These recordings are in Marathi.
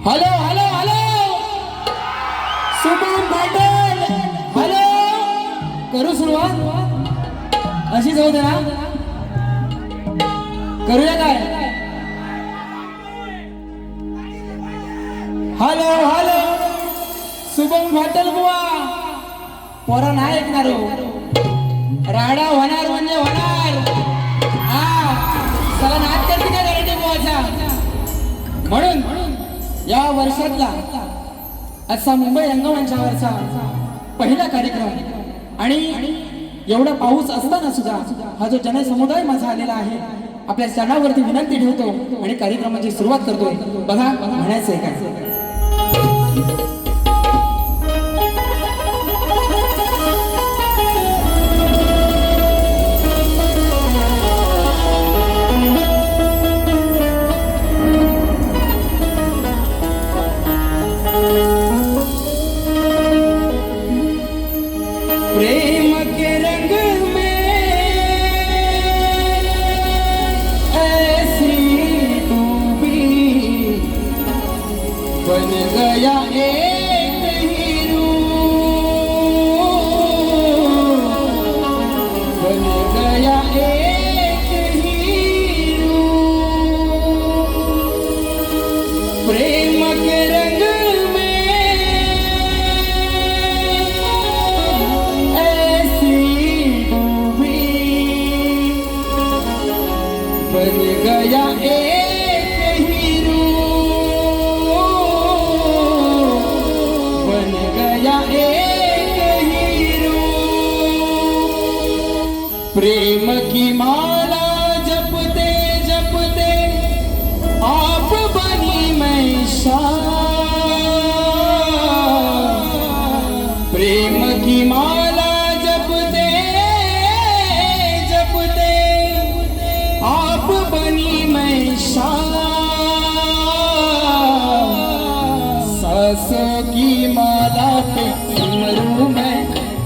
Hello hello hello Suman Patil hello करू सुरुवात अशीच होते ना करूया काय हॅलो हॅलो शुभम पाटील बुवा पोरा नाही ऐकणार राडा होणार म्हणजे होणार हा चला नाच करते का गॅरंटी बुवाचा म्हणून या वर्षातला असा मुंबई रंगमंचावरचा पहिला कार्यक्रम आणि एवढा पाऊस असताना सुद्धा हा जो जनसमुदाय माझा आलेला आहे आपल्या चरणावरती विनंती ठेवतो आणि कार्यक्रमाची सुरुवात करतोय. बघा म्हणायचंय काय. प्रेम के रंग में ऐसी डूबी बन गया एक हीरो बन गया एक हीरो प्रेम के रंग बन गया एक हीरो बन गया एक हीरो प्रेम की माला जपते जपते आप बनी मैं शान प्रेम की माला जपते जपते आप बनी मैं शान सांसों की माला पे सिमरू मैं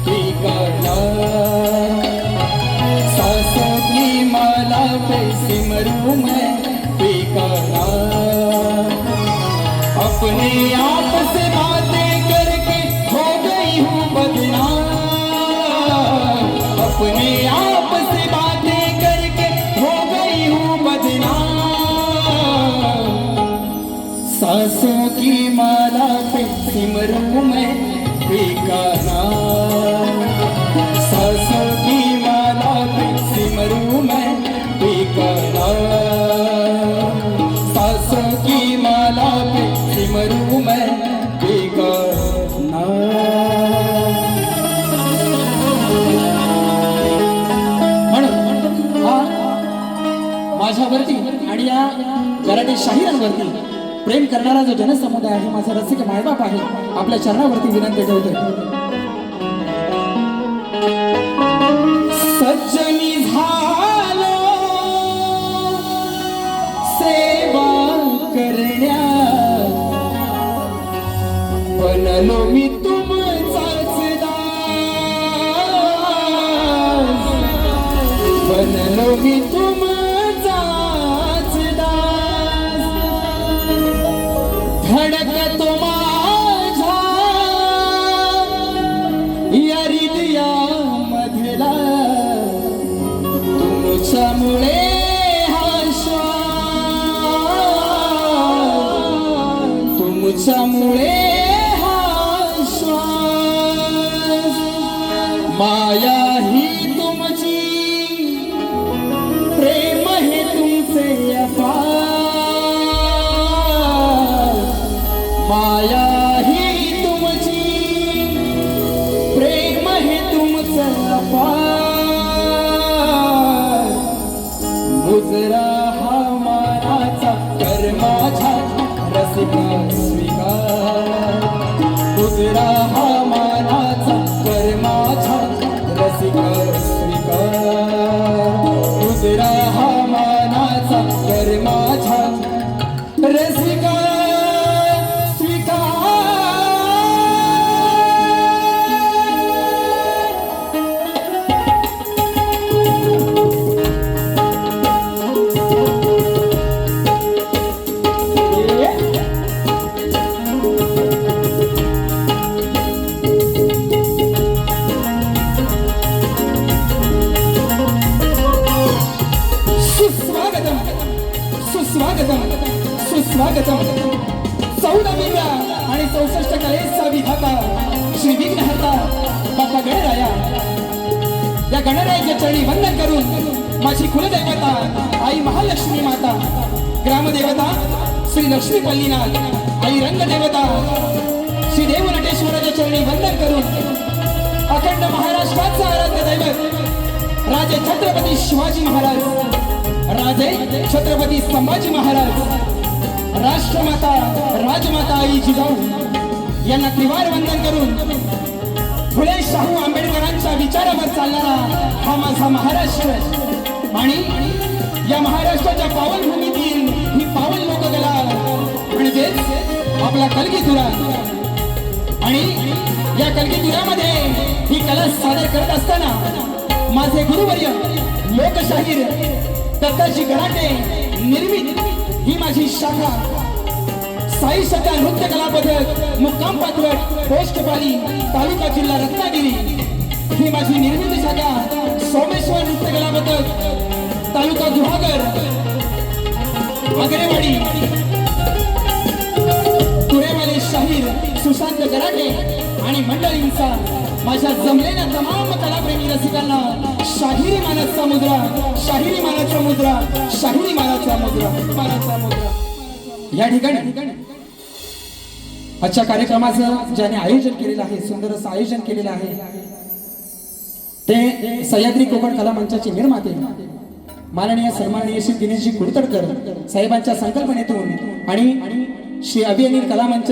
बेकरार सांसों की माला पे सिमरू मैं बेकरार अपने आप से बातें करके हो गई हूँ बदनाम अपने आप से बातें करके हो गई हूँ बदनाम सांसों की माला पे सिमरू मैं बेकरार सांसों की माला पे सिमरू मैं बेकरार सांसों की माला पे सिमरू मैं बेकरार माझ्यावरती आणि या गराटे शाहिरांवरती प्रेम करणारा जो जनसमुदाय आहे माझा रसिक मायबाप आहे आपल्या चरणावरती विनंती ठेवतोय. सज्जनी झालो सेवा करण्या बनलो मी तुमचाच दास बनलो मी तुमचाच दास धडकतो माझ्या या हृदयामधला तुमच्यामुळे हा श्वास तुमच्यामुळे हा श्वास माया ही तुमची प्रेम हे तुमचे अपार माया ही तुमची प्रेम हे तुमचं अपार मुजरा हा मानाचा कर्माचा रसिका स्वीकार मुजरा हा मानाचा कर्माचा रसिका स्वीकार मुजरा हा मानाचा कर्माचा रसिका सुस्वागतम सुस्वागतम 14व्या आणि 64 कलेचा विधाता श्री विघ्नहर्ता बाप्पा गणराया या गणरायाच्या चरणी वंदन करून माझी कुलदेवता आई महालक्ष्मी माता ग्रामदेवता श्री लक्ष्मी पल्लीनाथ आई रंगदेवता श्री देव नटेश्वराच्या चरणी वंदन करून अखंड महाराष्ट्राचा आराध्य दैवत राजे छत्रपती शिवाजी महाराज, राजे छत्रपती संभाजी महाराज, राष्ट्रमाता राजमाता आई जिजाऊ यांना त्रिवार वंदन करून फुले शाहू आंबेडकरांच्या विचारावर चालणारा हा माझा महाराष्ट्र आणि या महाराष्ट्राच्या पावनभूमीतील ही पावन लोककला म्हणजेच आपला कलगीतुरा आणि या कलगीतुऱ्यामध्ये ही कला सादर करत असताना माझे गुरुवर्य लोकशाहीर दत्ताजी गराटे निर्मित ही माझी शाखा साई शका नृत्य कला पथक मुक्काम पाचवट पोस्ट पाली तालुका जिल्हा रत्नागिरी ही माझी निर्मित शाखा सोमेश्वर नृत्य कला पथक तालुका गुहागर आगरेवाडी तुरेवाले शाहीर सुशांत गराटे आणि मंडळींचा माझ्या जमलेल्या तमाम कलाप्रेमी रसिकांना शाहिरी मानाचा मुद्रा, शाहिरी मानाचा मुद्रा, शाहिरी मानाचा मुद्रा, मानाचा मुद्रा. या ठिकाणी आजच्या कार्यक्रमाचं ज्याने आयोजन केलेलं आहे, सुंदर असं आयोजन केलेलं आहे, ते सह्याद्री कोकण कला मंचाचे निर्माते माननीय सन्माननीय श्री दिनेशजी कुडतडकर साहेबांच्या संकल्पनेतून आणि श्री अभियानिक कला मंच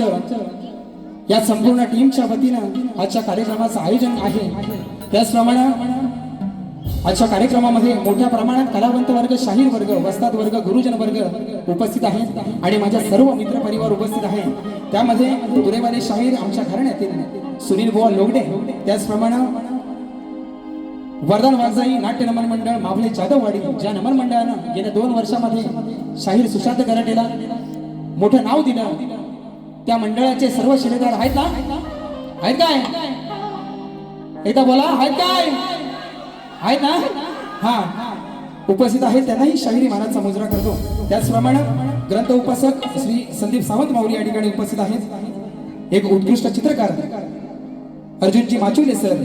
या संपूर्ण टीमच्या वतीनं आजच्या कार्यक्रमाचं आयोजन आहे. त्याचप्रमाणे आजच्या कार्यक्रमामध्ये मोठ्या प्रमाणात कलावंत वर्ग, शाहीर वर्ग, वस्ताद वर्ग, गुरुजन वर्ग उपस्थित आहेत आणि माझ्या सर्व मित्र परिवार उपस्थित आहे. त्यामध्ये तुरेवाले शाहीर आमच्या घराण्यातील सुनील बुवा लोगडे, त्याचप्रमाणे वरदान वागजाई नाट्य नमन मंडळ मावले जाधववाडी, ज्या नमन मंडळानं गेल्या 2 वर्षामध्ये शाहीर सुशांत गराटेला मोठं नाव दिलं, त्या मंडळाचे सर्व शिलेदार आहेत ना? आहेत काय? एकदा बोला, आहेत काय? आहेत ना? हा, उपस्थित आहेत. त्यांनाही शाहिरी मानाचा मुजरा करतो. त्याचप्रमाणे ग्रंथ उपासक श्री संदीप सावंत माऊली या ठिकाणी उपस्थित आहेत. एक उत्कृष्ट चित्रकार अर्जुनजी माचुले सर,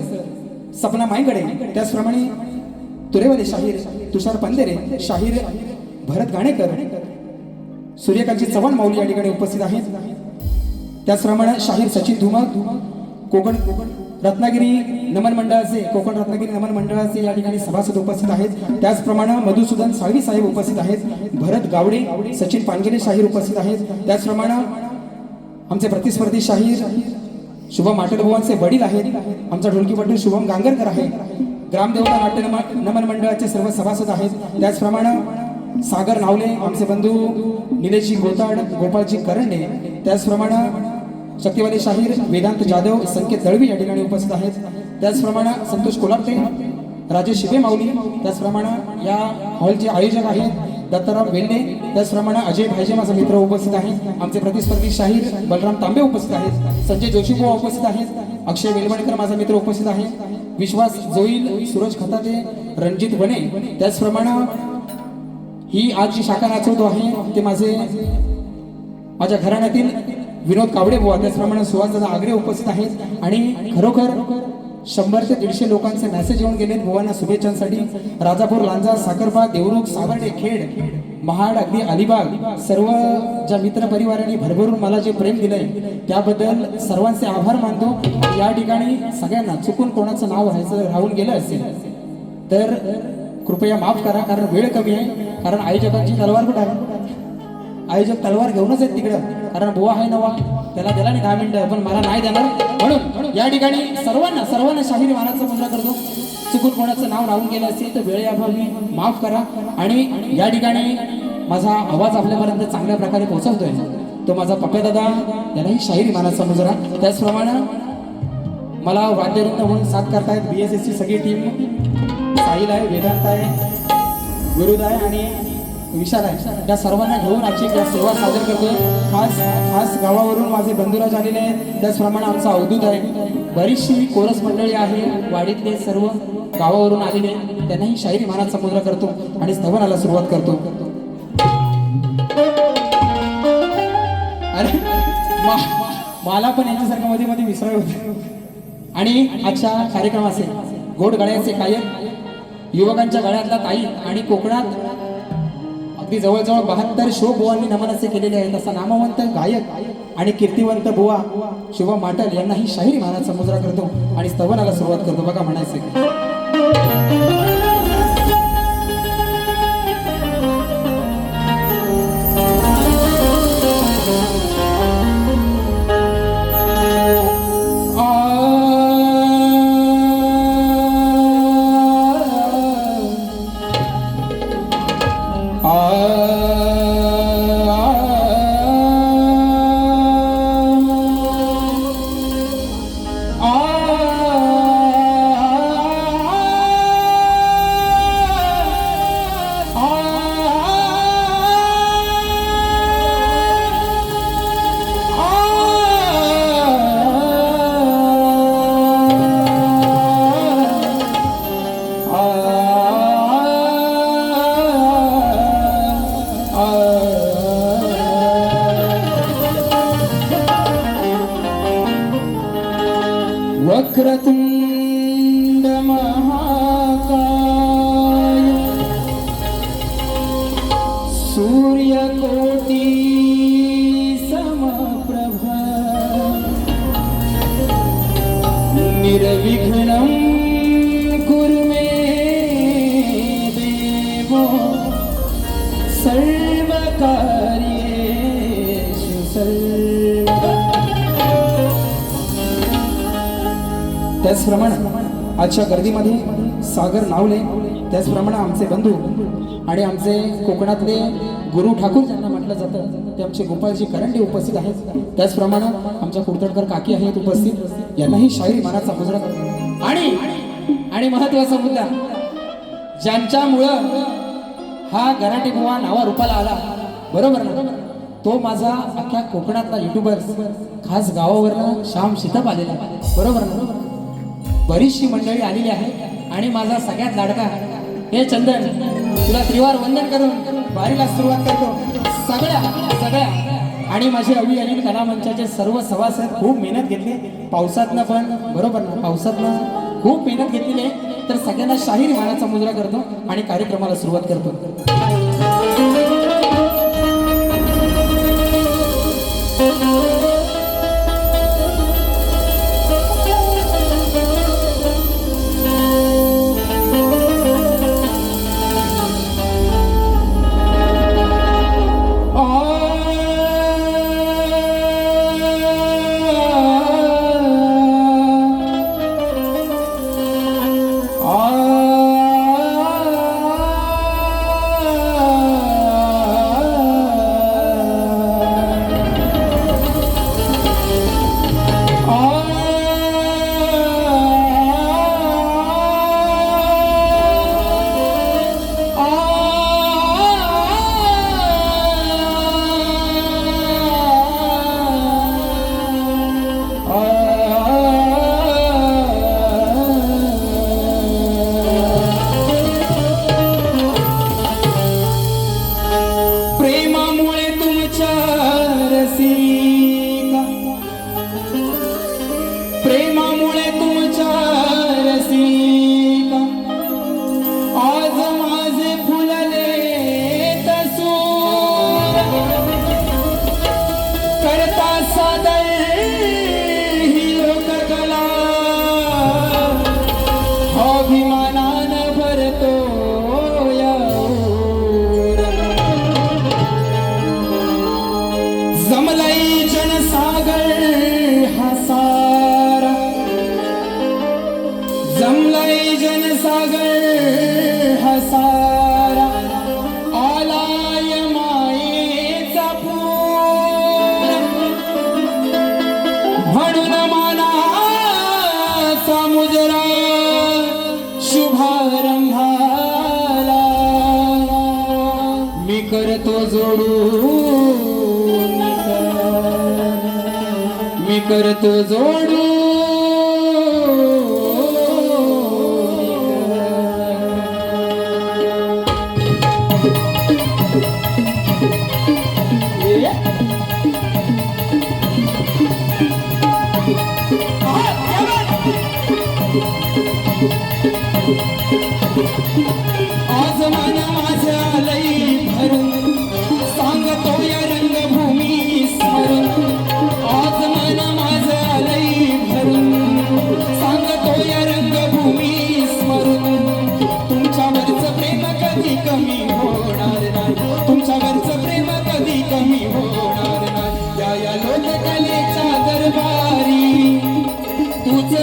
सपना माईकडे, त्याचप्रमाणे तुरेवाले शाहीर तुषार पंधेरे, शाहीर भरत गाणेकर, सूर्यकांची चव्हाण माऊली या ठिकाणी उपस्थित आहेत. त्याचप्रमाणे शाहीर सचिन धुमक कोकण रत्नागिरी नमन मंडळाचे, कोकण रत्नागिरी नमन मंडळाचे या ठिकाणी सभासद उपस्थित आहेत. त्याचप्रमाणे मधुसूदन साळवी साहेब उपस्थित आहेत. भरत गावडे, सचिन पानगेले शाहीर उपस्थित आहेत. त्याचप्रमाणे आमचे प्रतिस्पर्धी शाहीर शुभम आटलबुवांचे वडील आहेत. आमचा ढोलकीपटू शुभम गांगरकर आहे. ग्रामदेवता नाट्य नमन मंडळाचे सर्व सभासद आहेत. त्याचप्रमाणे सागर नावले, आमचे बंधू निलेशजी गोताड, गोपाळजी करंडे, त्याचप्रमाणे शक्तिवादी शाहीर वेदांत जाधव, संकेत दळवी या ठिकाणी उपस्थित आहेत. त्याचप्रमाणे संतोष कोलारते, राजेश शिबे माऊली, त्याचप्रमाणे या हॉलचे आयोजक आहेत दत्ताराम वेल्ले, त्याचप्रमाणे अजय भाईजे माझा मित्र उपस्थित आहेत. आमचे प्रतिस्पर्धी शाहीर बलराम तांबे उपस्थित आहेत. संजय जोशीबुवा उपस्थित आहेत. अक्षय वेलवणकर माझा मित्र उपस्थित आहे. विश्वास जोईल, सूरज खताते, रणजित वने, त्याचप्रमाणे ही आज जी शाखा नाचवतो आहे ते माझ्या घराण्यातील विनोद कावडे बुवा, त्याचप्रमाणे सुहासदादा आगरे उपस्थित आहेत. आणि खरोखर 100 ते 150 लोकांचे मेसेज येऊन गेले बुवांना शुभेच्छांसाठी. राजापूर, लांजा, साखरबा, देवरुख, सावर्डे, खेड, महाड, अगदी अलिबाग, सर्व ज्या मित्र परिवारांनी भरभरून मला जे प्रेम दिलंय त्याबद्दल सर्वांचे आभार मानतो. या ठिकाणी सगळ्यांना चुकून कोणाचं नाव राहून गेलं असेल तर कृपया माफ करा, कारण वेळ कमी आहे. कारण आयोजकांची तलवार कुठे आहे? आयोजक तलवार घेऊनच आहेत तिकडं, कारण बुवा आहे नवा, त्याला दिला नाही 10 मिनिटं, पण मला नाही देणार. म्हणून या ठिकाणी सर्वांना शाहिरी मानाचा मुद्रा करतो. चुकून कोणाचं नाव राहून गेलं असेल तर वेळेअभावी माफ करा. आणि या ठिकाणी माझा आवाज आपल्यापर्यंत चांगल्या प्रकारे पोहोचवतोय तो माझा पप्प्या दादा, यालाही शाहिरी मानाचा मुजरा. त्याचप्रमाणे मला वाद्यवृंद म्हणून साथ करतायत BSSची सगळी टीम. साहिल आहे, वेदांत आहे, गुरुद आहे आणि विशाल आहे. त्या सर्वांना घेऊन आजची सेवा सादर करतोय. खास गावावरून माझे बंधुराज आलेले आहेत. त्याचप्रमाणे आमचा अवधूत आहे. बरीचशी कोरस मंडळी आहे, वाडीतले सर्व गावावरून आलेले, त्यांनाही शाहिरी मानाचा मुद्रा करतो आणि स्तवनाला सुरुवात करतो. अरे मला पण यांच्यासारखं मध्ये मध्ये विसराय होते. आणि आजच्या कार्यक्रमाचे गोड गळ्याचे गायक, युवकांच्या गळ्यातला ताई आणि कोकणात अगदी जवळजवळ 72 शो बुवांनी नमन असे केलेले आहेत. असा नामवंत गायक आणि कीर्तिवंत बुवा शुभम माटल यांना ही शाहिरी मानाचा मुजरा करतो आणि स्तवनाला सुरुवात करतो. बघा म्हणायचं वक्रतुंड महाकाय सूर्यकोटि समप्रभ निर्विघ्नं कुरु मे देवो सर्वकार्येषु सर्वदा. त्याचप्रमाणे आजच्या गर्दीमध्ये सागर नावले, त्याचप्रमाणे आमचे बंधू आणि आमचे कोकणातले गुरु ठाकूर ज्यांना म्हटलं जातं ते आमचे गोपाळजी करंडे उपस्थित आहेत. त्याचप्रमाणे आमच्या कुडतडकर काकी आहेत उपस्थित, यांनाही शाहिरी मानाचा मुजरा करतो. आणि महत्वाचा मुद्दा ज्यांच्यामुळं हा गराटे बुवा नावा रूपाला आला, बरोबर ना, तो माझा अख्ख्या कोकणातला युट्यूबर खास गावावरनं श्याम शितप आलेला, बरोबर ना. बरीचशी मंडळी आलेली आहे आणि माझा सगळ्यात लाडका हे चंदन, तुला त्रिवार वंदन करून वारीला सुरुवात करतो. सगळ्या आणि माझे अवी अनिल कला मंचाचे सर्व सभासद खूप मेहनत घेतली पावसातनं, पण बरोबर ना, पावसातनं खूप मेहनत घेतलेली आहे. तर सगळ्यांना शाहीर मानाचा मुजरा करतो आणि कार्यक्रमाला सुरुवात करतो. प्रेमामुळे तुमच्या रसिका आज माझे फुलले तसूर करता सादर ही लोककला अभिमानान भरतो जमलई जनसागर जमलई जनसागर हसारा आलाय मायेचा पूर म्हणून मानाचा मुजरा शुभारंभाला मी करतो जोडून मी करतो जोडून आज मन माझ्या लई भरून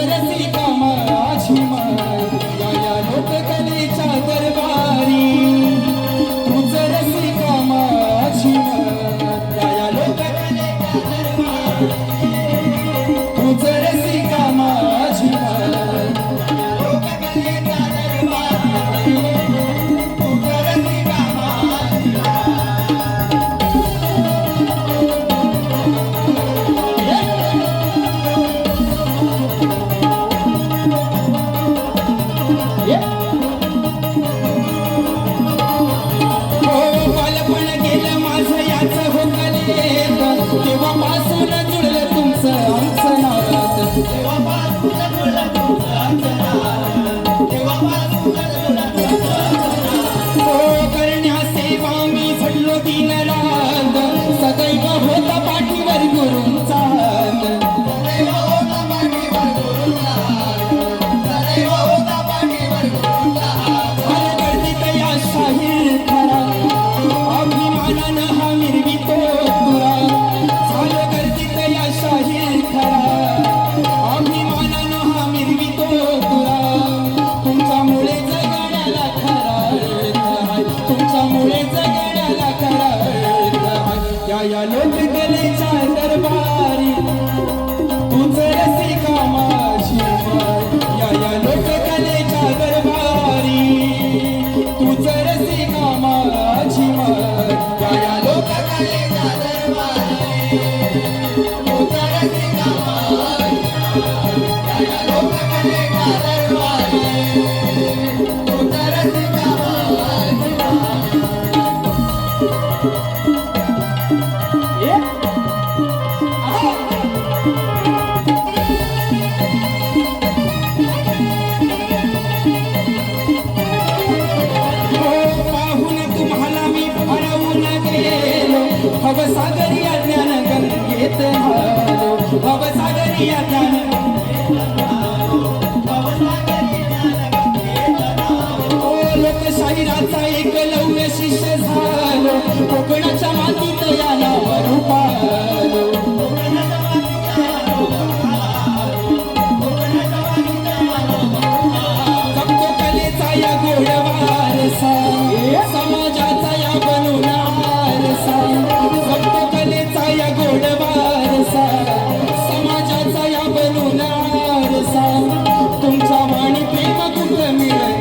रसिका माझी माय या लोककलेच्या दरबारी तूच रसिका माझी माय या लोककलेच्या दरबारी तूच रसिका माझी माय लोककलेच्या दरबारी तूच रसिका माझी तेव्हापासून जुळलं तुमचं आमचं नात तेव्हापासून जुळलं तुमचं आमचं नात तेव्हापासून जुळलं हो करण्या सेवा मी झडलो दिन रात सदैव होता पाठीवर गुरूंचा सदैव होता पाठीवर गुरूंचा सदैव होता पाठीवर गुरूंचा गर्दीत या शाहीर खरा अभिमानानं हा मिरवितो तुरा शाहीर खरा अभिमानानं हा मिरवितो तुरा तुमच्यामुळे जगण्याला खरा तुमच्यामुळे जगण्याला खरा या लोककलेच्या दरबारी तुझ रसिका माझी माय या लोककलेच्या दरबारी तुझ रसिका माझी माय या लोककलेच्या दरबारी भवसागरी ज्ञान गंगेत हालो भवसागरी ज्ञान ओ लोकशाहीराचा एकलव्य शिष्य झालो कोकणाच्या मातीत या नावावर पालो जपतो कलेचा या गोड वारसा समाजाचा या बनून आरसा जपतो कलेचा या गोड वारसा समाजाचा या बनून आरसा तुमच्या वाणी प्रेम कुठं मिळणार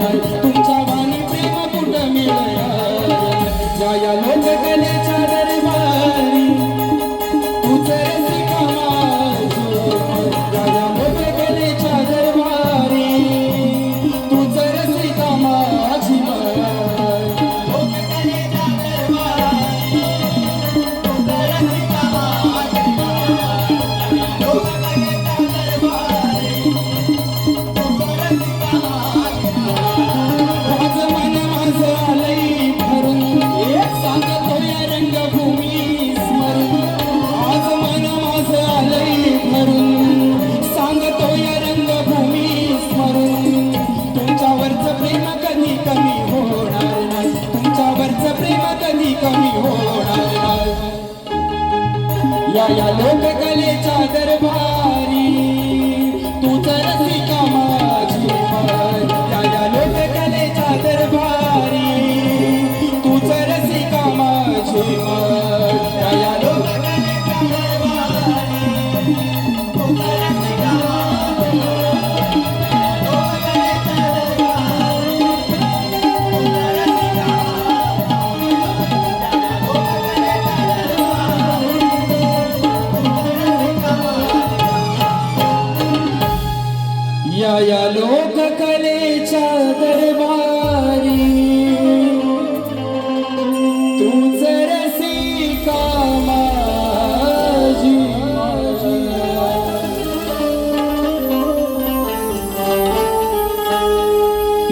नाही तुमच्या वाणी प्रेम कुठं मिळणार या लोककलेच्या दरबारी तुझ रसिका माझी या लोककलेच्या दरबारी तुझ रसिका माझी या लोककलेच्या दरबारी तूच रसिका माझी माय या लोककलेच्या दरबारी तूच रसिका माझी माय या लोककलेच्या दरबारी तूच रसिका या लोककलेच्या दरबारी तूच रसिका माझी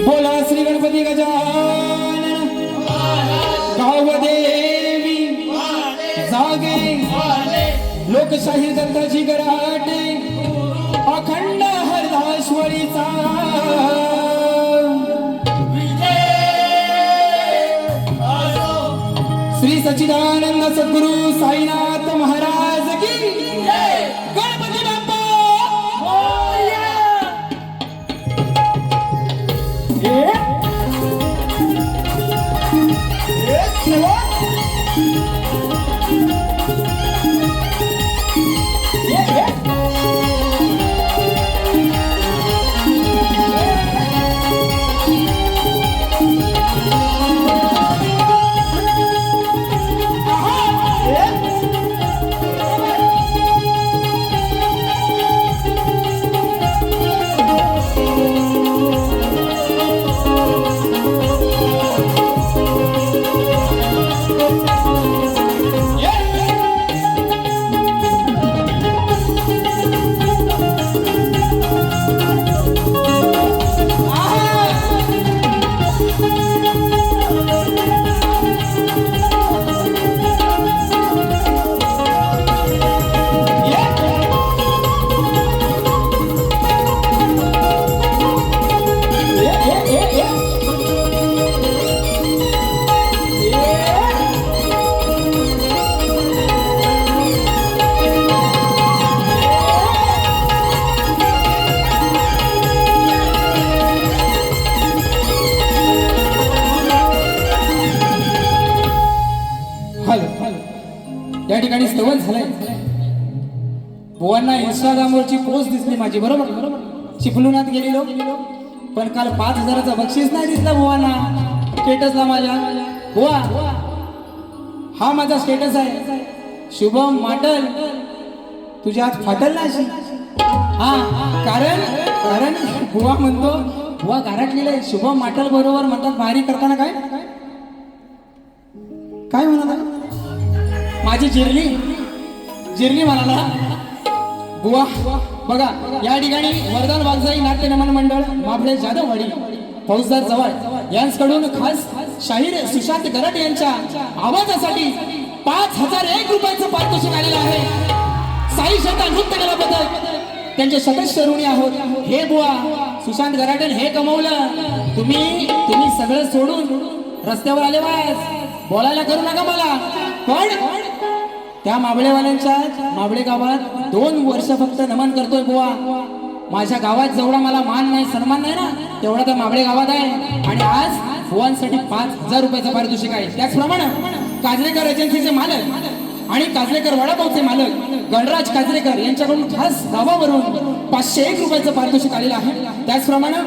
बोला श्री गणपती गजानन गावदेवी जागे लोकशाही दत्ताची गराटे अखंड हरदाश्वरीचा श्री सच्चिदानंद सद्गुरु साईनाथ महाराज की गणपती बाप्पा ठिकाणी स्तवन झालंय. बुवांना इंस्टाग्रामवरची पोस्ट दिसली माझी, बरोबर चिपळुणात गेलेलो, पण काल 5,000चं बक्षीस नाही दिसला बुवांना स्टेटसला माझ्या. बुवा हा माझा स्टेटस आहे. शुभम माटल तुझ्या हात फाटल ना अशी. हा कारण बुवा म्हणतो, बुवा गारटलेला आहे. शुभम माटल बरोबर म्हणतात भारी करताना काय काय म्हणतात, माझी जिरली म्हणाला. बुवा बघा या ठिकाणी वरदान वागजाई नाट्य नमन मंडळ माफळे जाधववाडी फौजदार जवळ यांच्याकडून खास शाहीर सुशांत गरट यांच्या आवाजासाठी 5,001 रुपयाचं पारितोषिक आलेलं आहे. साई शता नृत्य कलाबद्दल त्यांचे सदस्य ऋणी आहोत. हे बुवा सुशांत गराटे हे कमवलं. तुम्ही सगळं सोडून रस्त्यावर आले वास बोलायला करू नका मला. पण त्या माबळेवाल्यांच्या माबळे गावात 2 वर्ष फक्त नमन करतोय बुवा. माझ्या गावात जेवढा मला मान नाही सन्मान नाही ना तेवढा त्या माबळे गावात आहे. आणि आज बुवांसाठी 5,000 रुपयाचं पारितोषिक आहे. त्याचप्रमाणे काजरेकर एजन्सीचे मालक आणि काजरेकर वडापावचे मालक गणराज काजरेकर यांच्याकडून खास गावावरून 501 रुपयाचं पारितोषिक आलेलं आहे. त्याचप्रमाणे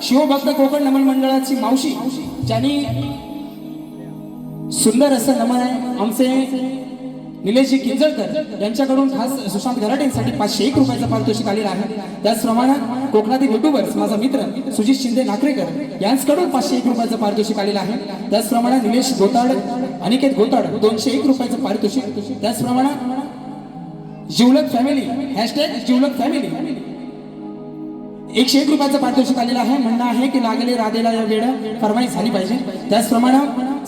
शिवभक्त कोकण नमन मंडळाची मावशी ज्यांनी सुंदर असं नमन आहे आमचे निलेशजी किंजळकर यांच्याकडून खास सुशांत गराटेंसाठी 501 रुपयाचं पारितोषिक आलेलं आहे. त्याचप्रमाणे कोकणातील युट्यूबर्स माझा मित्र सुजित शिंदे नाकरेकर यांच्याकडून 501 रुपयाचं पारितोषिक आलेलं आहे. त्याचप्रमाणे निलेश गोताड अनिकेत गोताड 201 रुपयाचं पारितोषिक. त्याचप्रमाणे जिवलक फॅमिली #जिवलक फॅमिली 101 रुपयाचं पारितोषिक आलेलं आहे. म्हणणं आहे की लागले राधेला या वेळ फरमाईश झाली पाहिजे. त्याचप्रमाणे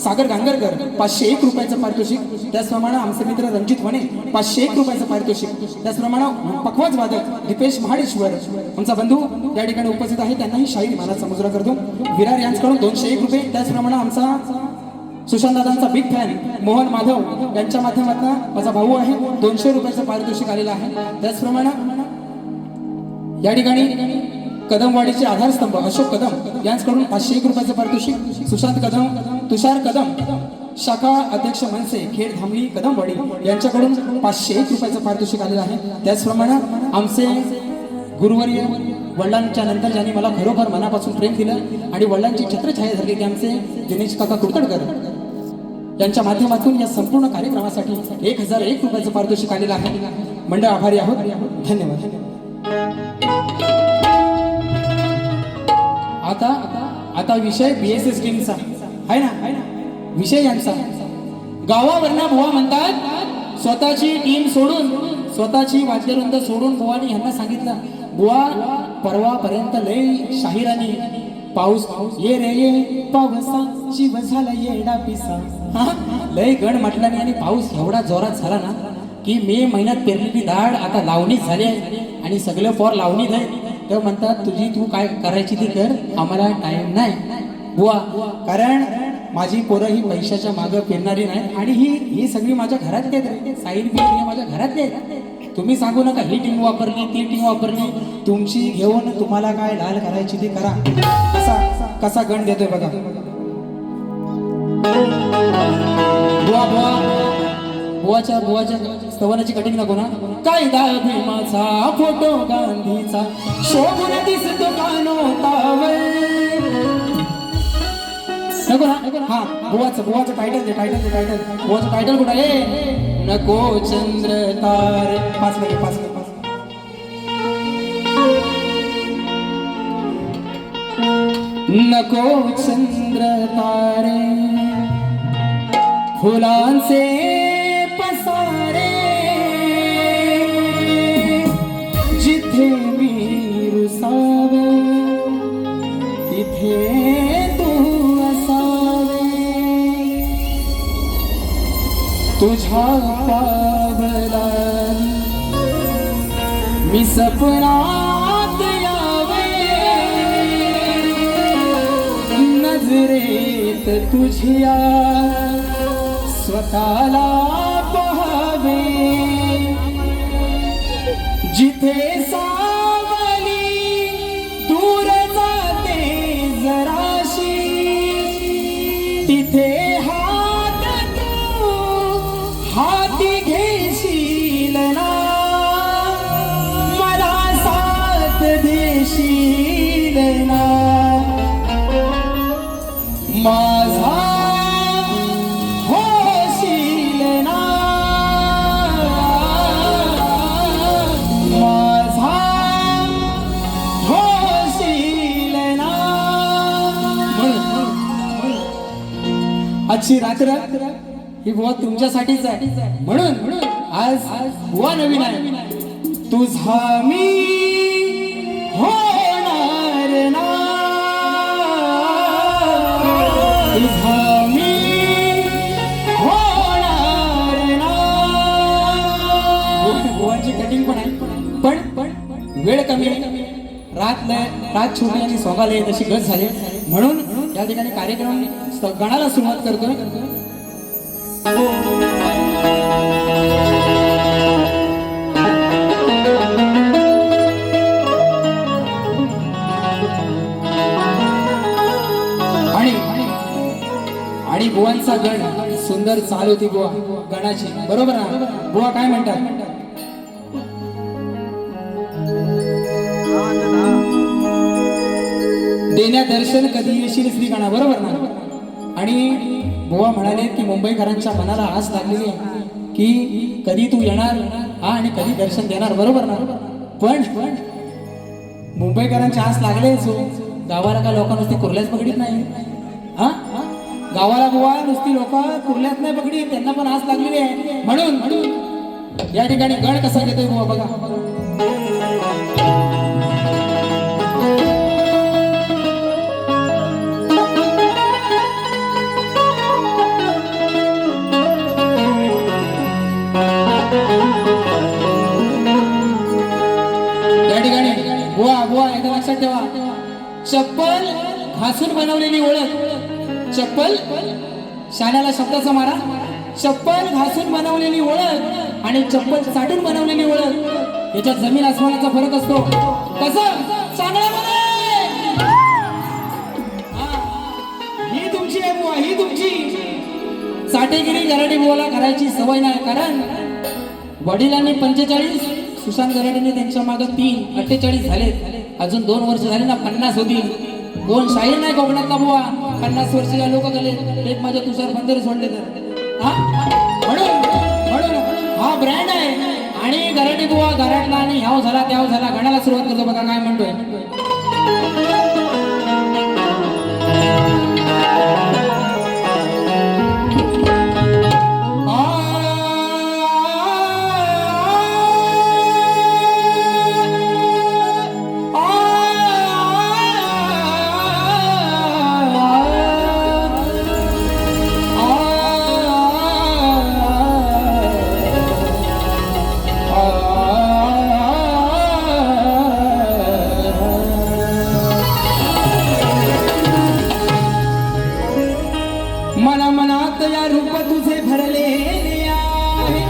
सागर गांगरकर 501 रुपयाचं पारितोषिक. त्याचप्रमाणे आमचे मित्र रणजित वने 501 रुपयाचं पारितोषिक. त्याचप्रमाणे पखवाज वादक दीपेश महाडेश्वर आमचा बंधू या ठिकाणी उपस्थित आहे, त्यांनाही शाहीर मानाचा मुजरा करतो. विरार यांच्याकडून 201 रुपये. त्याचप्रमाणे आमचा सुशांत दादांचा बिग फॅन मोहन माधव यांच्या माध्यमातून माझा भाऊ आहे 200 रुपयाचं पारितोषिक आलेलं आहे. त्याचप्रमाणे या ठिकाणी कदमवाडीचे आधारस्तंभ अशोक कदम यांच्याकडून 501 रुपयाचं पारितोषिक. सुशांत कदम तुषार कदम शाखा अध्यक्ष मनसे खेड धामणी कदमवाडी यांच्याकडून 501 रुपयाचं पारितोषिक आलेलं आहे. त्याचप्रमाणे आमचे गुरुवर्य वडिलांच्या नंतर ज्यांनी मला खरोखर मनापासून प्रेम दिलं आणि वडिलांची छत्रछाया धरली ते आमचे दिनेश काका कुडतडकर यांच्या माध्यमातून या संपूर्ण कार्यक्रमासाठी 1,001 रुपयाचं पारितोषिक आलेलं आहे. मंडळ आभारी आहोत. धन्यवाद. आता विषय BSS टीमचा आहे ना, विषय यांचा. गावावरना बुवा म्हणतात स्वतःची टीम सोडून स्वतःची वाद्यवृंद सोडून बुवानी यांना सांगितलं, बुवा परवापर्यंत लय शाहिरानी पाऊस ये रे ये पावसा शिव झाला येडा पिसा लय गण म्हटल्याने आणि पाऊस एवढा जोरात झाला ना की मे महिन्यात पेरलेली दाढ आता लावणीच झाली आणि सगळं पोर लावणीत आहे. तेव्हा म्हणतात तुझी तू काय करायची ती कर, आम्हाला टाइम नाही बुवा. कारण माझी पोरं ही पैशाच्या मागं फिरणारी नाही आणि ही सगळी माझ्या घरातली आहेत. साईन बी हे माझ्या घरातले आहेत. तुम्ही सांगू नका ही टीम वापरली ती टीम वापरली, तुमची घेऊन तुम्हाला काय लाल करायची ती करा. कसा गण देतोय बघा. बुवा बुवा बुवाच्या स्तवनाची कटिंग नको ना. कायदा भीमाचा फोटो गांधीचा शोभून दिसतो कानोतावर नको ना. हा बुवाचं टायटल बुवाचं टायटल कुठं आहे. नको चंद्र तार 5 मिनिट नको चंद्र तारे फुलांचे पसारे जिथे मी रुसावे तिथे तू असावे. तुझ्या पावला मी सपनात यावे, नजरेत तुझ्या स्वतःला पाहावे. जिथे सावली दूर जाते जराशी तिथे हात तू हाती घे आजची रात्र ही बुवा तुमच्यासाठीच आहे, म्हणून आज बुवा नवीन आहे. तुझा मी होणार ना, तुझा मी होणार ना. बुवांची कटिंग पण आहे, पण वेळ कमी आहे, रात छोटी आणि सोगाले तशी गज झाली, म्हणून या ठिकाणी कार्यक्रम गणाला सुरुवात करतोय. आणि बुवांचा गण सुंदर चाल होती बुवा गणाची, बरोबर ना बुवा? काय म्हणतात? देण्या दर्शन कधी येशील श्री गणा, बरोबर ना? आणि बुवा म्हणाले की मुंबईकरांच्या मनाला आस लागलेली आहे की कधी तू येणार आणि कधी दर्शन देणार, बरोबर ना? पण मुंबईकरांची आस लागलेच हो. गावाला का लोक नुसती कुर्ल्याच पकडीत नाही हा, गावाला बुवा नुसती लोक कुर्ल्यात नाही पकडीत, त्यांना पण आस लागलेली आहे. म्हणून या ठिकाणी गण कसा घेतोय बुवा बघा. बुवा एकदा लक्षात ठेवा, चप्पल घासून बनवलेली ओळख, चप्पल शाण्याला शब्दाचा मारा, चप्पल घासून बनवलेली ओळख आणि चप्पल चाटून बनवलेली ओळख याच्यात जमीन आसमानाचा फरक असतो. कसं? चांगला ही तुमची आहे बुवा, ही तुमची. चाटेगिरी गराडे बुवाला करायची सवय नाही, कारण वडिलांनी 45, सुशांत गराडेने त्यांच्या मागे 3, 48 झालेत. अजून 2 वर्ष झाले ना 50 होतील. कोण शाहीर नाही कोकणातला बुवा, 50 वर्षीय लोक गेले. एक माझ्या तुषार बंदर सोडले तर म्हणून हा ब्रँड आहे. आणि गराडे बुवा गराडला आणि ह्याव झाला त्याव झाला, गणाला सुरुवात करतो बघा काय म्हणतोय. मनात या रूप तुझे भरलेले आहे,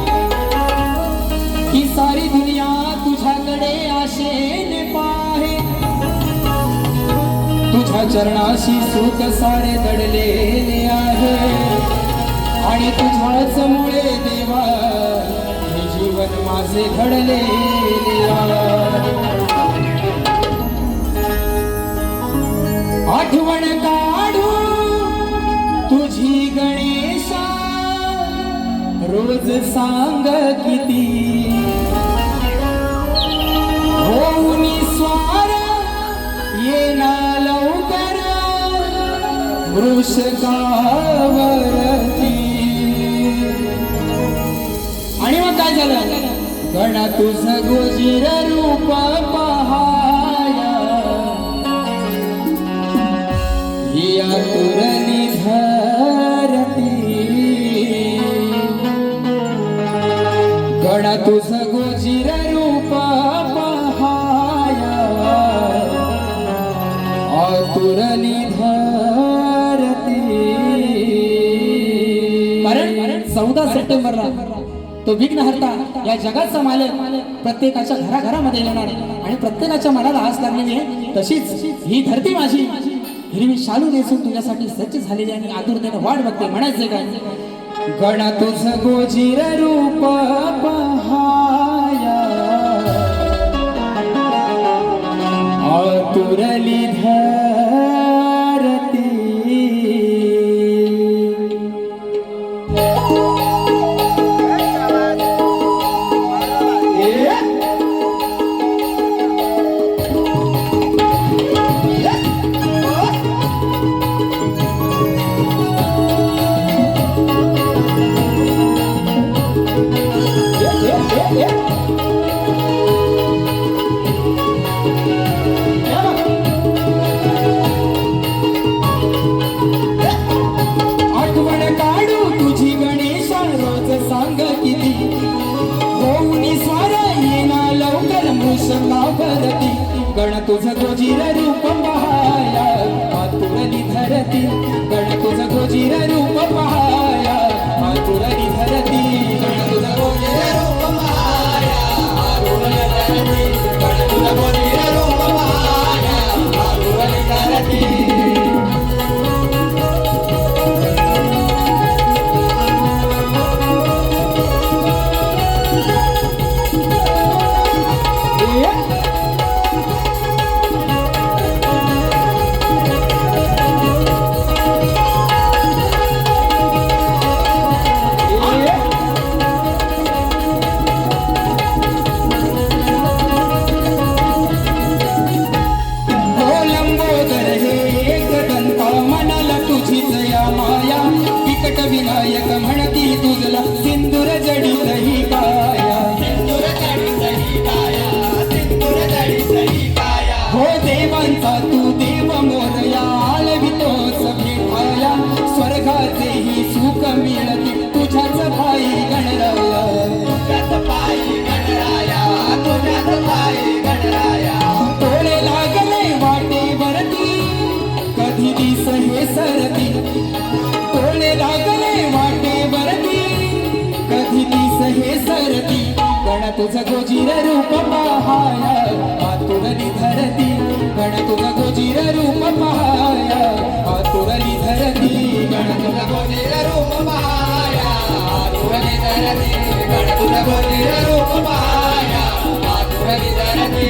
ही सारी दुनिया तुझ्याकडे आशेने पाहे. तुझ्या चरणाशी सुख सारे दडलेले आहे आणि तुझ्याच मुळे देवा हे जीवन माझे घडलेले आहे. आठवण काढू तुझी गणेशा, रोज सांग किती होऊन स्वार येना लवकर वृषकावरती. आणि मग काय झालं? गणा तुझं गोजीर रूप पहाया, ही आतुरली धरती. गणा तुझं गोजीर रूप पहाया, आतुरली धरती. कारण 14 सप्टेंबरला तो विघ्नहर्ता या जगाचा मालक प्रत्येकाच्या घराघरामध्ये येणार आणि प्रत्येकाच्या मनाला आस लागलेली आहे. तशीच ही धरती माझी हिरवी शालू नेसून तुझ्यासाठी सज्ज झालेली आणि आतुरतेने वाट बघते. म्हणायचे काय? गणा तुझं गोजीर रूप पहाया, आतुरली धरती. आठवण काढू तुझी गणेशा रोज सांग किती होऊनी सार येना लवकर मृषका भरती गण तुझ गोजीर रूप पहाया आतुरली धरती गण तुझ गोजीर रूप पहाया आतुरली धरती गण तुझ गोजीर रूप पहाया आतुरली धरती गण तुझ गोजीर रूप पहाया आतुरली धरती विनायक म्हणती तुझला सिंदूर जडीत ही काया सिंदूर जडीत ही काया सिंदूर जडीत ही काया हो देवांचा तू देव मोरया आलवितोस भेटाया स्वर्गाचे ही सुख मिळते तुझ्याच पायी गणराया तुझ्याच पायी गणराया तुझ्याच पायी गणराया तोडे लागले वाटेवरती कधी दिस हे सरती तोडे लागले वाटेवरती कधी दिस हे सरती गण तुझ गोजीर रूप पहाया आतुरली धरती गण तुझ गोजीर रूप पहाया आतुरली धरती गण तुझ गोजीर रूप पहाया आतुरली धरती गण तुझ गोजीर रूप पहाया आतुरली धरती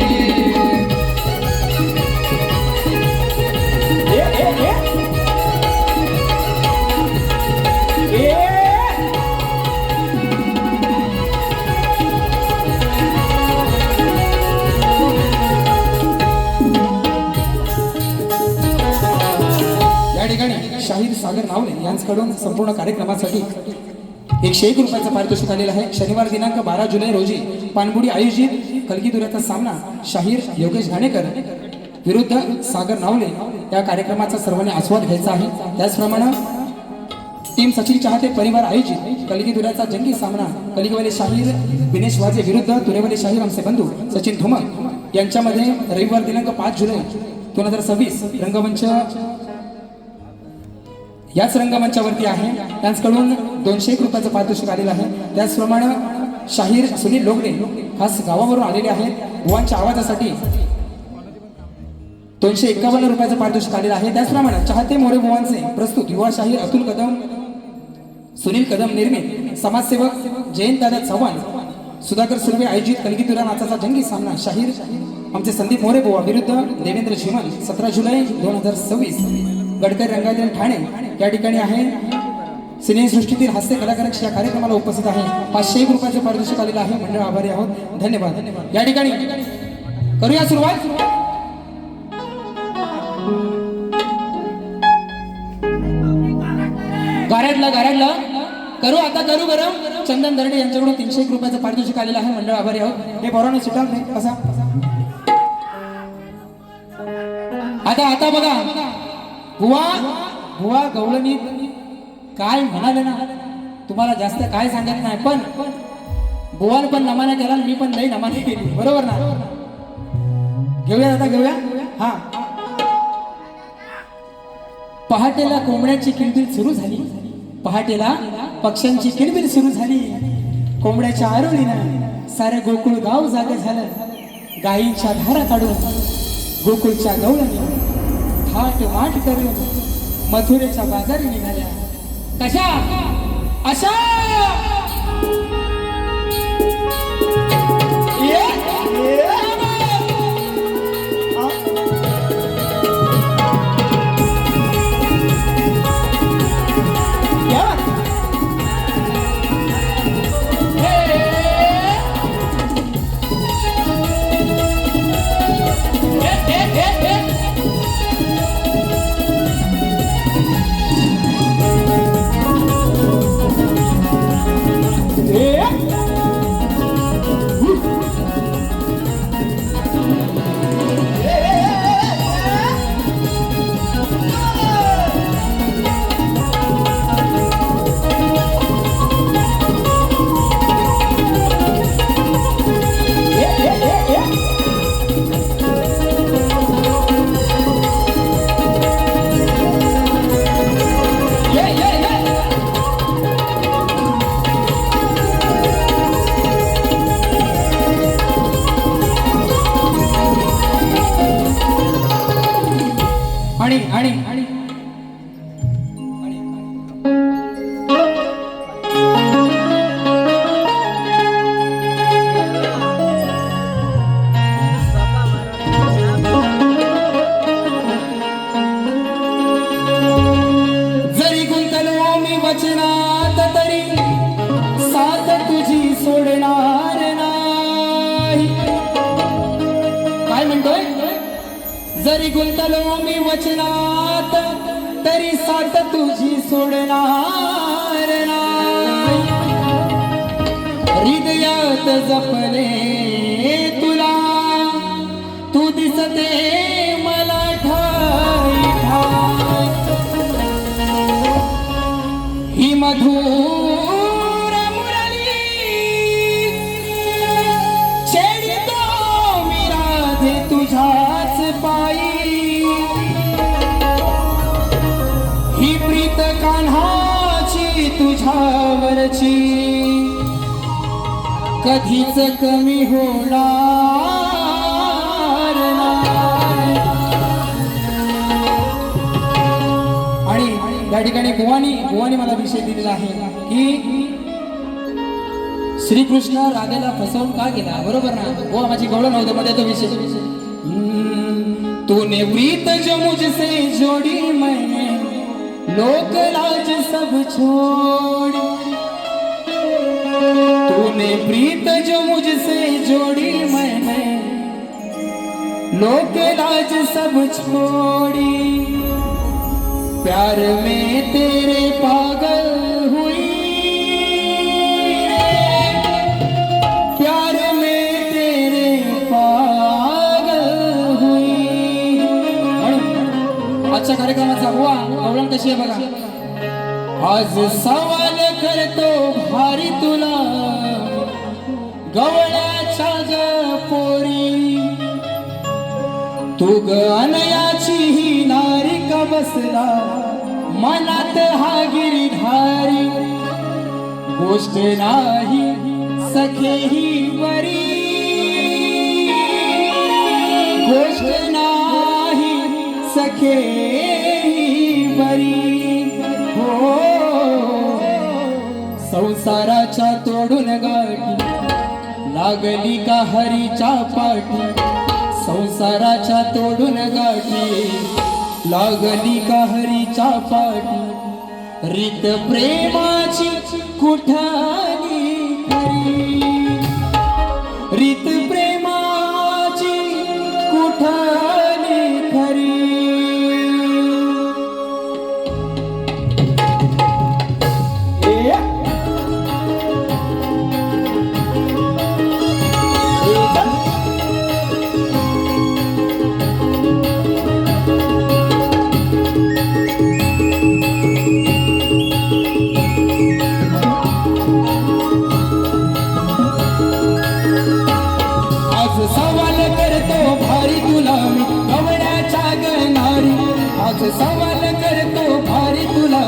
शाहीर सागर नावले यांच्याकडून संपूर्ण कार्यक्रमासाठी 101 रुपयाचं पारितोषिक आलेलं आहे. शनिवार दिनांक 12 जुलै रोजी पानबुडी आयोजित कलगीदुऱ्याचा सामना शाहीर योगेश घाणेकर विरुद्ध सागर नावले या कार्यक्रमाचा सर्वांनी आस्वाद घ्यायचा आहे. त्याचप्रमाणे टीम सचिन चाहते परिवार आयोजित कलगीदुऱ्याचा जंगी सामना कलिगवाले शाहीर दिनेश वाजे विरुद्ध तुरेवाले शाहीर आमचे बंधू सचिन धुमक यांच्यामध्ये रविवार दिनांक 5 जुलै 2026 रंगमंच याच रंगमंचावरती आहे. त्यांच्याकडून 201 रुपयाचं पारितोषिक आलेलं आहे. त्याचप्रमाणे शाहीर सुनील लोगडे खास गावावरून आलेले आहेत. बुवांच्या आवाजासाठी 251 रुपयाचं पारितोषिक आलेलं आहे. त्याचप्रमाणे चाहते मोरे बुवांचे प्रस्तुत युवा शाहीर अतुल कदम सुनील कदम निर्मित समाजसेवक जयंतदादा चव्हाण सुधाकर सुर्वे आयोजित कलगीदुरा नाचाचा जंगी सामना शाहीर आमचे संदीप मोरे बुवा विरुद्ध देवेंद्र चिमन 17 जुलै 2026 गडकरी रंगायत ठाणे या ठिकाणी आहे. सिनेसृष्टीतील हास्य कलाकारांची या कार्यक्रमाला उपस्थित आहे. 501 रुपयाचं पारितोषिक आलेलं आहे. मंडळ आभारी आहोत. धन्यवाद. या ठिकाणी करूया सुरुवात. गारडला करू आता करू गरम. चंदन दर्डे यांच्याकडून 301 रुपयाचं पारितोषिक आलेलं आहे. मंडळ आभारी आहोत. हे पोरांनो सुटाल नाही कसा आता बघा बुवा गवळणी काय म्हणाले ना तुम्हाला जास्त काय सांगत नाही पण बुवान पण नमाना केला मी पण नाही नमानी केली बरोबर ना. घेऊया आता घेऊया. हा पहाटेला कोंबड्याची किलबिल सुरू झाली. पहाटेला पक्ष्यांची किलबिल सुरू झाली. कोंबड्याच्या आरोळीनं सारे गोकुळ गाव जागे झालं. गायींच्या धारा काढून गोकुळच्या गवळणी थाट माट करून मथुरेच्या बाजारी निघाल्या. कशा अशा जरी गुंतलो मी वचनात तरी साथ तुझी सोडणार नाही. हृदयात जपले तुला तू दिसते मला ठाई ठाई. ही मधुर मुरली छेडितो मी राधे तुझ्याच पायी. ही प्रीत कान्हाची तुझ्यावरची कधीच कमी होणार नाही. आणि या ठिकाणी बुवानी मला विषय दिलेला आहे की श्रीकृष्ण राधेला फसवून का गेला, बरोबर ना. बुवा माझी गवळण नव्हतं मध्ये तो विषय. तूने प्रीत जो मुझसे जोड़ी मैंने लोक लाज सब छोड़ी. तूने प्रीत जो मुझसे जोड़ी मैंने लोक लाज सब छोड़ी. प्यार में तेरे पागल हुई प्यार में तेरे पागल हुई. आजच्या कार्यक्रमाचा बुवा गवळण कशी आहे बघा. आज सवाल करतो भारी तुला गवळ्याच्या ग पोरी. तू ग अनयाची ही नारी का बसला मनात हा गिरीधारी. गोष्ट नाही सखे ही बरी गोष्ट नाही सखे ही बरी. हो संसाराच्या तोडून गाठी लागली का हरीच्या पाठी. संसाराच्या तोडून गाठी लागली का हरीच्या पाठी. रीत प्रेमाची कुठाली खरी रीत प्रेमाची कुठाली खरी. सवाल करतो भारी तुला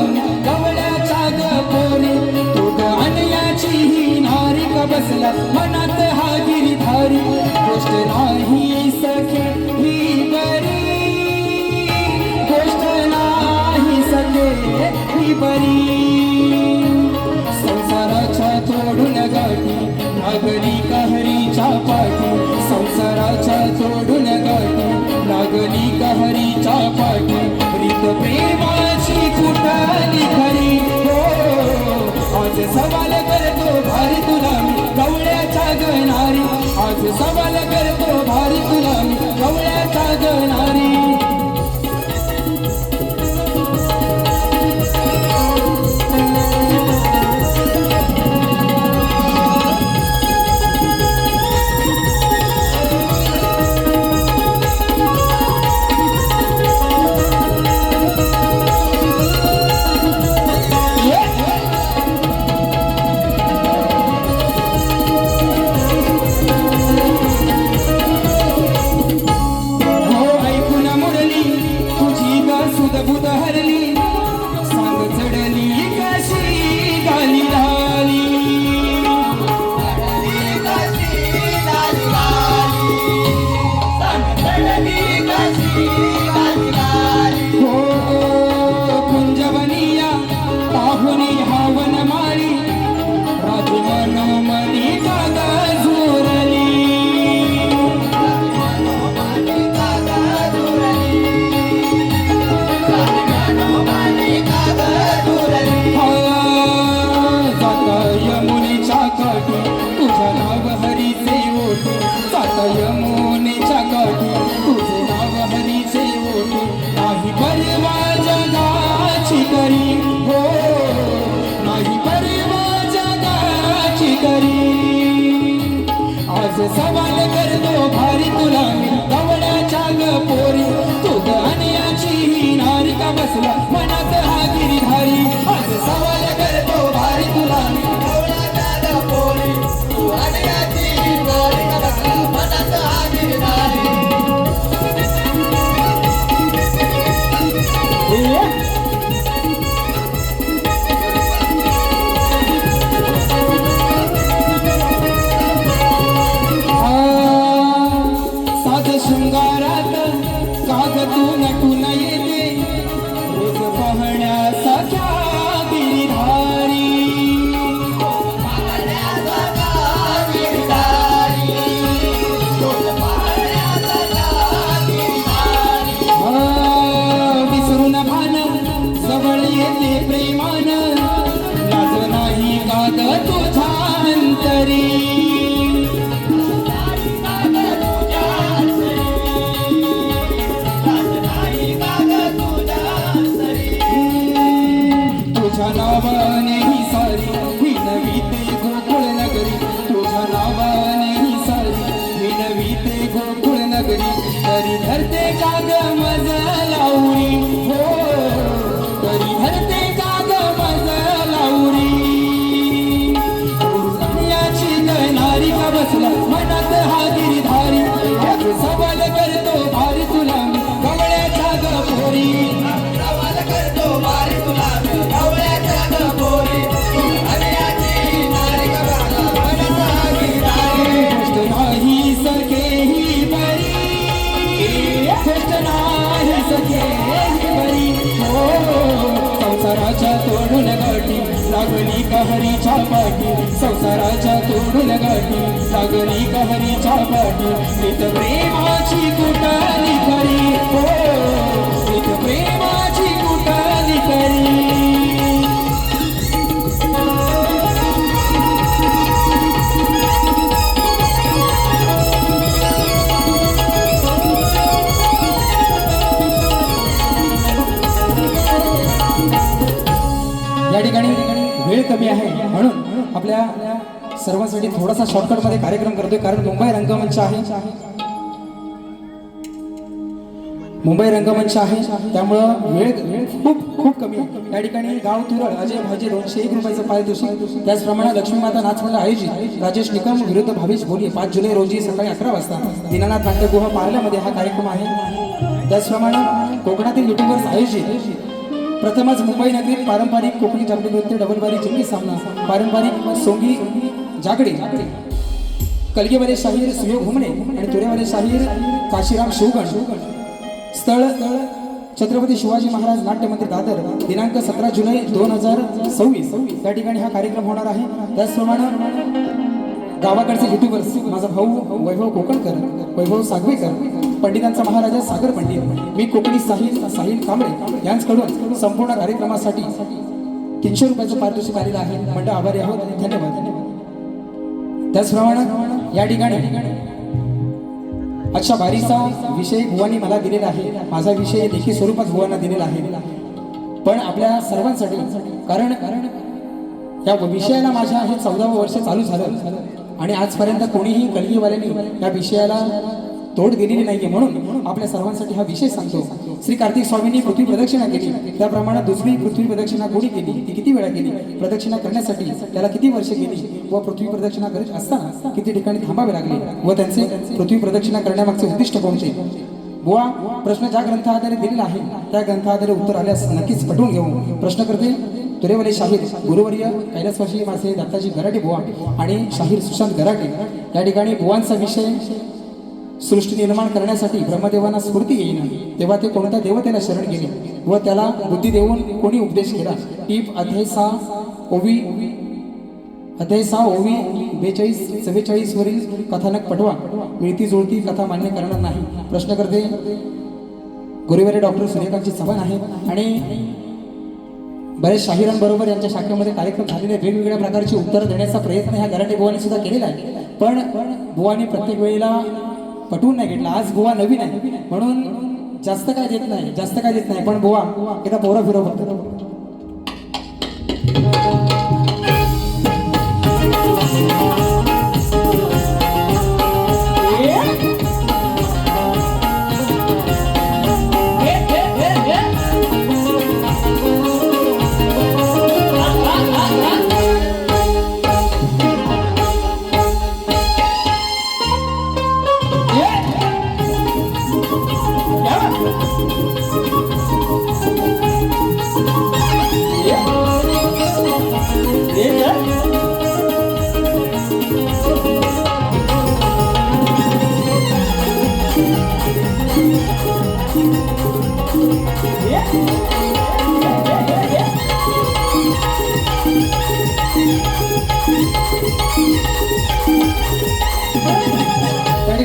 गवळ्याच्या ग पोरी. तू ग अनयाची ही नारी का बसला मनात हा गिरीधारी. गोष्ट नाही सखे ही बरी गोष्ट नाही सखे ही बरी. संसाराच्या तोडून गाठी लागली का हरीच्या पाठी. संसाराच्या तोडून गाठी लागली का हरीच्या पाठी. रीत प्रेमाची कुठाली खरी. हो आज सवाल करतो भारी तुला मी गवळ्याच्या गणारी. आज सवाल करतो भारी तुला मी गवळ्याच्या गणारी. यमुनेच्या काठी तुझे नाव हरी आज सवाल करतो भारी तुला मी गवळ्याच्या ग पोरी तू गाण्याची ही नारी का बसला मनात हा गिरीधारी आज सवाल करतो भारी तुला मी गवळ्याच्या ग पोरी तू गाण्याची ही नारी का बसला मनात हा गिरीधारी शृंगारात काग तू नटून येते रोज पाहण्यासारख्या गिरीधारी विसरून भान जवळ येते प्रेमान लाज नाही काग तुझ्या अंतरी नावाने ही सारी विनवीते गोकुळ नगरी तुझ्या नावाने ही सारी विनवीते गोकुळ नगरी तरी धरते काग मज लावरी हो तरी धरते काग मज लावरी याची नारी का बसला मनात हा गिरीधारी आज सवाल करतो भारी तुला गवळ्याच्या ग पोरी सवाल करतो भारी तुला संसाराच्या तोडून गाठी लागली कहरीच्या पाठी संसाराच्या तोडून गाठी लागली कहरीच्या पाठी नीत प्रेमाची कुटाली करी हो नीत प्रेमाची कुटाली करी या ठिकाणी वेळ कमी आहे म्हणून आपल्या सर्वांसाठी थोडासा शॉर्टकट मध्ये कार्यक्रम करतोय कारण मुंबई रंगमंच आहे त्यामुळं वेळ खूप कमी आहे. या ठिकाणी गाव तुरळ अजय भाजी 201 रुपयाचं पारितोषिक त्याचप्रमाणे लक्ष्मी माता नाचमंडळ आयोजित राजेश निकम विरुद्ध भावेश भोले 5 जुलै रोजी सकाळी 11 वाजता दीनानाथ नाट्यगृह पार्ल्यामध्ये हा कार्यक्रम आहे. त्याचप्रमाणे कोकणातील युट्यूबर्स आयोजित प्रथमच मुंबई नगरीत पारंपरिक कोकणी जागडी नृत्य डबलबारी जिंगी सामना पारंपरिक सोंगी जागडी कलगीवाले शाहीर सुयोग घुमणे आणि तुरेवाले शाहीर काशीराम शिवगण स्थळ छत्रपती शिवाजी महाराज नाट्य मंदिर दादर दिनांक 17 जुलै 2026 या ठिकाणी हा कार्यक्रम होणार आहे. त्याचप्रमाणे गावाकडचे युट्यूबर्स माझा भाऊ वैभव कोकणकर वैभव सागवेकर पंडितांचा महाराजा सागर पंडित मी कोकणी साहिल कांबळे यांच्याकडून संपूर्ण कार्यक्रमासाठी 300 रुपयाचं पारितोषिक आलेलं आहे. मंडळ आभारी आहोत. धन्यवाद. त्याचप्रमाणे या ठिकाणी अच्छा बारीचा विषय बुवांनी मला दिलेला आहे. माझा विषय लेखी स्वरूपात बुवांना दिलेला आहे पण आपल्या सर्वांसाठी कारण या विषयाला माझ्या हे 14वं वर्ष चालू झालं आणि आजपर्यंत कोणीही कलगीवाल्यांनी या विषयाला तोड दिलेली नाहीये म्हणून आपल्या सर्वांसाठी हा विषय सांगतो. श्री कार्तिक स्वामींनी पृथ्वी प्रदक्षिणा केली त्याप्रमाणे दुसरी पृथ्वी प्रदक्षिणा कोणी केली ती किती वेळा केली प्रदक्षिणा करण्यासाठी त्याला किती वर्षे गेली व पृथ्वी प्रदक्षिणा करत असताना किती ठिकाणी थांबावे लागले व त्यांचे पृथ्वी प्रदक्षिणा करण्यामागचे उद्दिष्ट कोणते बुवा प्रश्न ज्या ग्रंथाआधारे दिलेला आहे त्या ग्रंथाआधारे उत्तर आल्यास नक्कीच पटवून घेऊ. प्रश्न करते तुरेवाले शाहीर गुरुवर्य कैलासवासी माझे दत्ताजी गराटे बुवा आणि शाहीर सुशांत गराटे या ठिकाणी बुवांचा विषय सृष्टी निर्माण करण्यासाठी ब्रह्मदेवांना स्फूर्ती येईना तेव्हा ते कोणत्या देवतेला शरण गेले व त्याला बुद्धी देऊन कोणी उपदेश केला. टीप अध्याय 6 ओवी 42-44 वरील कथानक पटवा मिळती जुळती कथा मान्य करणार नाही. प्रश्न करते गुरुवारी डॉक्टर सूर्यकांतजी चव्हाण आहेत आणि बरेच शाहिरांबरोबर यांच्या शाखेमध्ये कार्यक्रम झालेले वेगवेगळ्या प्रकारची उत्तरं देण्याचा प्रयत्न ह्या गराटे बुवांनी सुद्धा केलेला आहे पण बुवांनी प्रत्येक वेळेला पटवून नाही घेतला. आज बुवा नवीन आहे म्हणून जास्त काय देत नाही पण बुवा एकदा पोरं फिरव फक्त.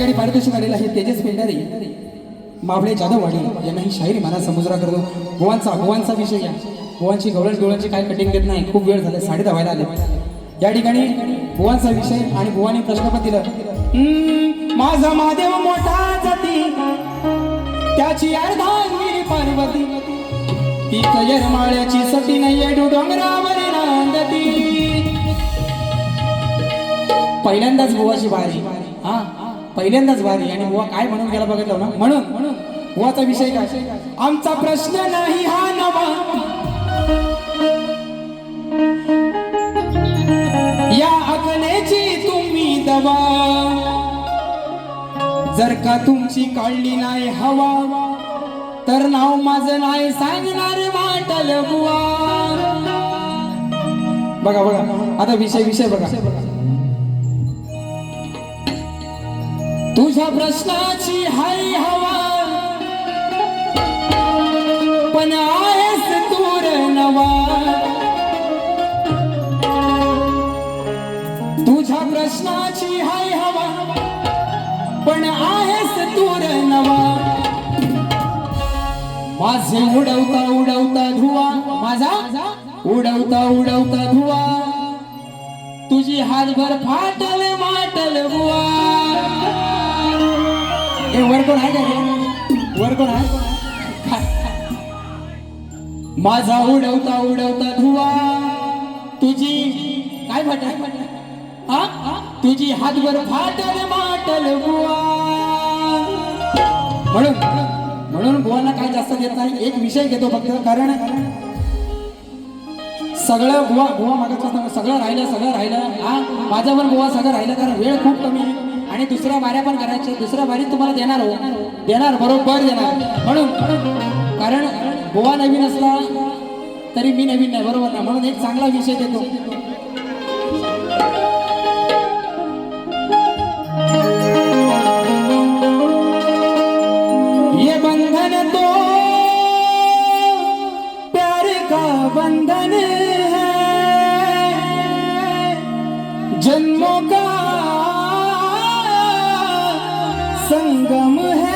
ठिकाणी पारितोषिक आलेलं आहे तेजस पेंढारे मावळे जाधववाडी यांना ही शायरी मना समुद्रा करतो. बुवांचा विषय या बुवांची गवळणची काय कटिंग देत नाही, खूप वेळ झाला, 10:30 व्हायला आले. या ठिकाणी बुवांचा विषय आणि बुवांनी प्रश्न पण दिलं. माझा महादेव मोठा जाती त्याची अर्धांगिनी पार्वती ती कयरमाळ्याची सती नाही डोंगरावर नांदती. पहिल्यांदाच बुवाची बारी, हा पहिल्यांदाच बारी. आणि बुवा काय म्हणून गेला बघितलं ना, म्हणून बुवाचा विषय काय, आमचा प्रश्न नाही हा नवा या अकलेची तुम्ही दवा जर का तुमची काढली नाही हवा तर नाव माझं नाही सांगणार वाटल बुवा. बघा आता विषय बघा. तुझ्या प्रश्नाची हाय हवा पण आहेस तूर नवा. तुझ्या प्रश्नाची हाय हवा पण आहेस तूर नवा. माझे उडवता धुवा माझा उडवता धुवा तुझी हातभर फाटल माटल बुवा. हे वर कोण आहे का रे, वर कोण आहे. माझा उडवता धुवा तुझी काय फाटल हा तुझी हातभर फाटल माटल बुवा. म्हणून बुवांना काय जास्त देत नाही, एक विषय घेतो फक्त. कारण सगळं बुवा मागायचं सगळं राहिलं हा माझं पण बुवा सगळं राहिलं, कारण वेळ खूप कमी आणि दुसऱ्या बाऱ्या पण करायच्या. दुसऱ्या बारीत तुम्हाला देणार बरोबर देणार. म्हणून कारण बुवा नवीन असला तरी मी नवीन नाही, बरोबर ना. म्हणून एक चांगला विषय देतो. ये बंधन तो प्यार का बंधन है जन्मों का संगम है.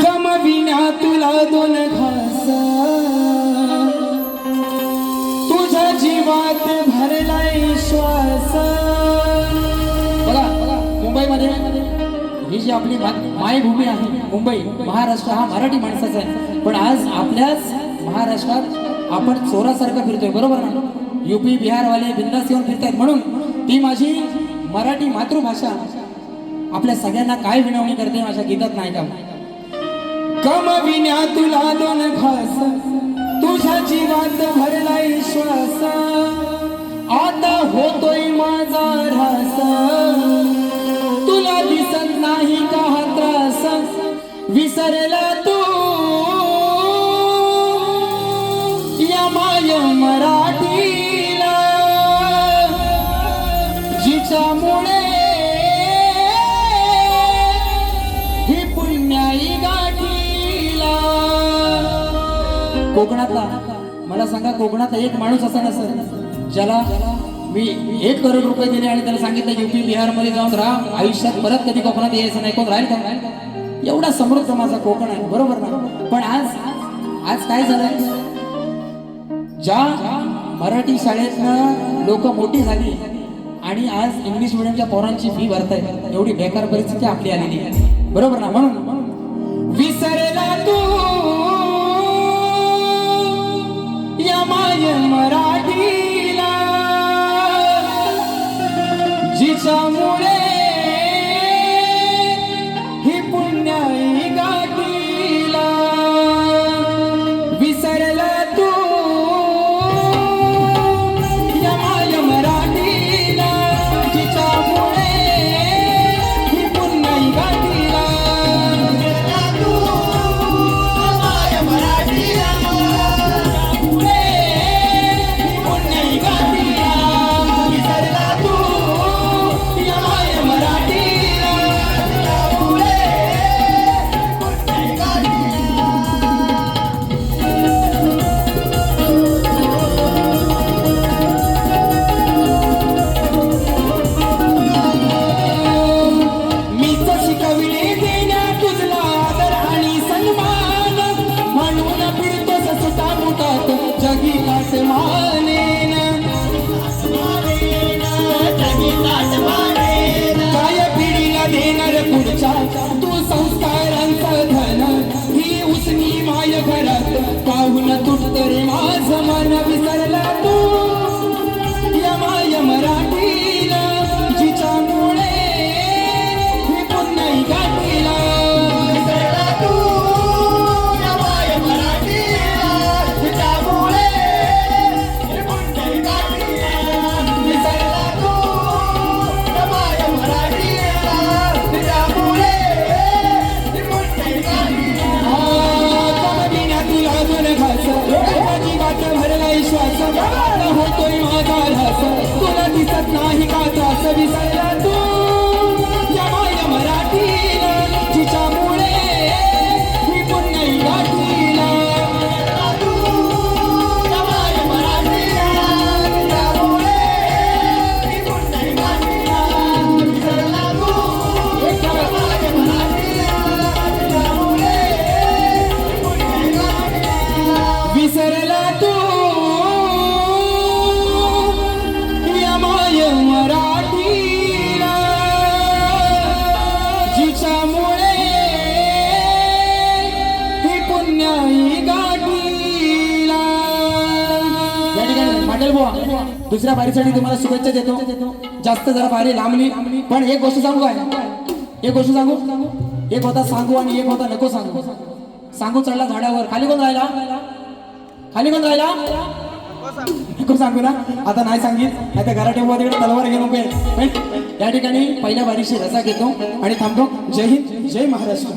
कम विना तुला दोन घास तुझ्या जीवात भरलाय श्वास. बघा मुंबईमध्ये ही जी आपली मायभूमी आहे, मुंबई महाराष्ट्र हा मराठी माणसाचा आहे. पण आज आपल्याच महाराष्ट्रात आपण चोरासारखं फिरतोय, बरोबर ना. युपी बिहारवाले बिंदास येऊन फिरतायत. म्हणून ती माझी मराठी मातृभाषा आपल्या सगळ्यांना काय विनवणी करते माझ्या गीतात नाही का. कम विना तुला दोन घास तुझ्या जीवात भरलाय श्वास आता होतोय माझा ऱ्हास. तुला दिसत नाही का हा त्रास विसरला तू या माय मराठीला जिच्यामुळे ही पुण्याई गाठीला. कोकणातला मला सांगा, कोकणात एक माणूस असा नसेल ज्याला मी 1 करोड रुपये दिले आणि त्याला सांगितलं युपी बिहार मध्ये जाऊन राहा, आयुष्यात परत कधी कोकणात यायचं नाही. कोण राहील का. एवढा समृद्ध माझा कोकण आहे, बरोबर ना. पण आज काय झालंय, ज्या मराठी शाळेतनं लोक मोठी झाली आणि आज इंग्लिश मिडियमच्या पोरांची फी भरतायत, एवढी बेकार परिस्थिती आपली आलेली आहे, बरोबर ना. म्हणून विसरला तू या माय मराठीला जिच्यामुळे ही पुण्याई गाठीला. विसरला तू या माय मराठीला जिच्यामुळे ही पुण्याई गाठीला. पाहून तुटत रे माझ मन विसरला तू या माय मराठीला जिच्यामुळे ही पुन्हा गाठीला विसरला तू या माय मराठीला जिच्यामुळे हे पुण्य गाठीला विसरला तू या माय मराठीला जिच्यामुळे हे पुण्य गाठीला कमबिनातील अजून घास माझी वाट भरला श्वास होतोय माझा ऱ्हास तुला दिसत नाही का त्रास विसरला तू या माय मराठीला जिच्यामुळे ही पुन्हा गाठीला विसरला तू या माय मराठीला जिच्यामुळे हे पुण्य गाठीला विसरला तू या माय मराठीला जिच्यामुळे हे पुण्य गाठीला विसरला तू या माय मराठीला जिच्यामुळे ही पुण्याई गाठीला. या ठिकाणी पाटील बुवा दुसऱ्या बारीसाठी तुम्हाला शुभेच्छा देतो. जास्त जरा बारी लांबली पण एक गोष्ट सांगू काय, एक गोष्ट सांगू, एक होता सांगू आणि एक होता नको सांगू. सांगू चढला झाडावर, खाली कोण राहिला, खाली कोण राहिला नको सांगू ना. आता नाही सांगित नाही तर घरात ठेवू तिकडे तलवार घेऊन उभे. या ठिकाणी पहिल्या बारीशी रजा घेतो आणि थांबतो. जय हिंद, जय महाराष्ट्र.